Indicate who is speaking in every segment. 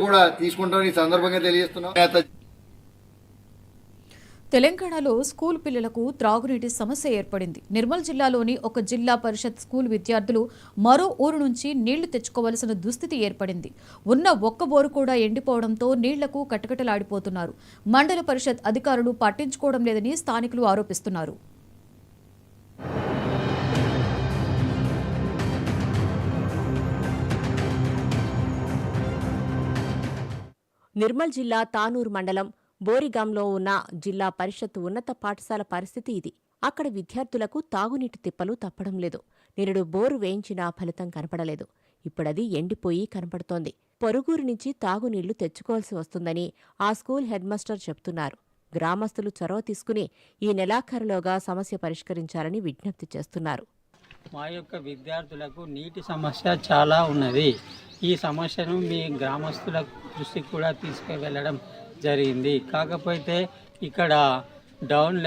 Speaker 1: కూడా తీసుకుంటామని ఈ సందర్భంగా తెలియజేస్తున్నాం.
Speaker 2: తెలంగాణలో స్కూల్ పిల్లలకు త్రాగునీటి సమస్య ఏర్పడింది. నిర్మల్ జిల్లాలోని ఒక జిల్లా పరిషత్ స్కూల్ విద్యార్థులు మరో ఊరు నుంచి నీళ్లు తెచ్చుకోవాల్సిన దుస్థితి ఏర్పడింది. ఉన్న ఒక్క బోరు కూడా ఎండిపోవడంతో నీళ్లకు కటకటలాడిపోతున్నారు. మండల పరిషత్ అధికారులు పట్టించుకోవడం లేదని స్థానికులు ఆరోపిస్తున్నారు.
Speaker 3: నిర్మల్ జిల్లా తానూరు మండలం బోరిగాంలో ఉన్న జిల్లా పరిషత్ ఉన్నత పాఠశాల పరిస్థితి ఇది. అక్కడ విద్యార్థులకు తాగునీటి తిప్పలు తప్పడం లేదు. నిరుడు బోరు వేయించినా ఫలితం కనపడలేదు. ఇప్పుడది ఎండిపోయి కనపడుతోంది. పొరుగురు నుంచి తాగునీళ్లు తెచ్చుకోవాల్సి వస్తుందని ఆ స్కూల్ హెడ్మాస్టర్ చెప్తున్నారు. గ్రామస్తులు చొరవ తీసుకుని ఈ నెలాఖరులోగా సమస్య పరిష్కరించాలని విజ్ఞప్తి చేస్తున్నారు.
Speaker 4: మా యొక్క విద్యార్థులకు నీటి సమస్య చాలా ఉన్నది. ఈ సమస్యను మీ గ్రామస్తుల దృష్టికి కూడా తీసుకువెళ్ళడం జరిగింది. కాకపోతే ఇక్కడ గ్రౌండ్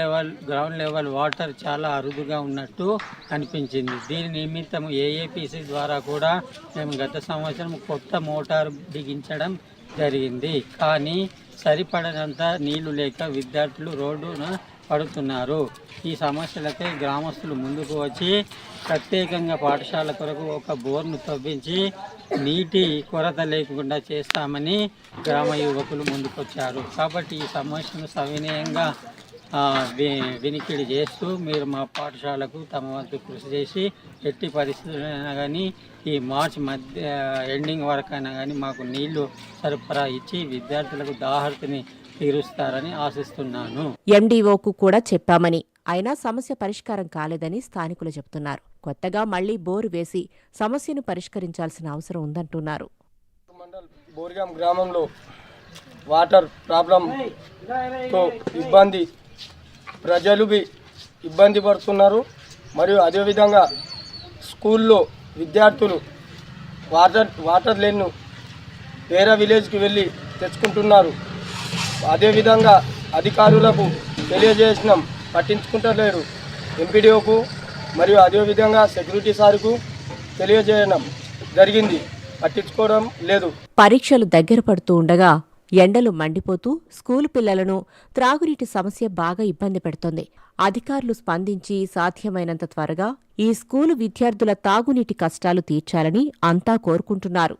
Speaker 4: లెవెల్ వాటర్ చాలా అరుదుగా ఉన్నట్టు అనిపించింది. దీని నిమిత్తం ఏఏపీసీ ద్వారా కూడా మేము గత సంవత్సరం కొత్త మోటార్ బిగించడం జరిగింది. కానీ సరిపడనంత నీళ్లు లేక విద్యార్థులు రోడ్డున పడుతున్నారు. ఈ సమస్యలపై గ్రామస్తులు ముందుకు వచ్చి ప్రత్యేకంగా పాఠశాల కొరకు ఒక బోర్ను తవ్వించి నీటి కొరత లేకుండా చేస్తామని గ్రామ యువకులు ముందుకొచ్చారు. కాబట్టి ఈ సమస్యను సవినయంగా వినికిడి చేస్తూ మీరు మా పాఠశాలకు తమ వంతు కృషి చేసి ఎట్టి పరిస్థితులైనా కానీ ఈ మార్చి మధ్య ఎండింగ్ వరకైనా కానీ మాకు నీళ్లు సరఫరా ఇచ్చి విద్యార్థులకు దాహర్తిని తీరుస్తారని ఆశిస్తున్నాను.
Speaker 3: ఎండీఓకు కూడా చెప్పామని, అయినా సమస్య పరిష్కారం కాలేదని స్థానికులు చెబుతున్నారు. కొత్తగా మళ్లీ బోరు వేసి సమస్యను పరిష్కరించాల్సిన అవసరం ఉందంటున్నారు.
Speaker 5: బోరిగాం గ్రామంలో వాటర్ ప్రాబ్లంతో ప్రజలు ఇబ్బంది పడుతున్నారు. మరియు అదేవిధంగా స్కూల్లో విద్యార్థులు వాటర్ లేను వేరే విలేజ్కి వెళ్ళి తెచ్చుకుంటున్నారు. అదేవిధంగా అధికారులకు తెలియజేసినాం, పట్టించుకుంటలేరు. ఎంపీడీఓకు మరియు అదేవిధంగా సెక్యూరిటీ సార్కు తెలియజేయడం జరిగింది, పట్టించుకోవడం లేదు.
Speaker 3: పరీక్షలు దగ్గర పడుతూ ఉండగా ఎండలు మండిపోతూ స్కూలు పిల్లలను త్రాగునీటి సమస్య బాగా ఇబ్బంది పెడుతోంది. అధికారులు స్పందించి సాధ్యమైనంత త్వరగా ఈ స్కూలు విద్యార్థుల తాగునీటి కష్టాలు తీర్చాలని అంతా కోరుకుంటున్నారు.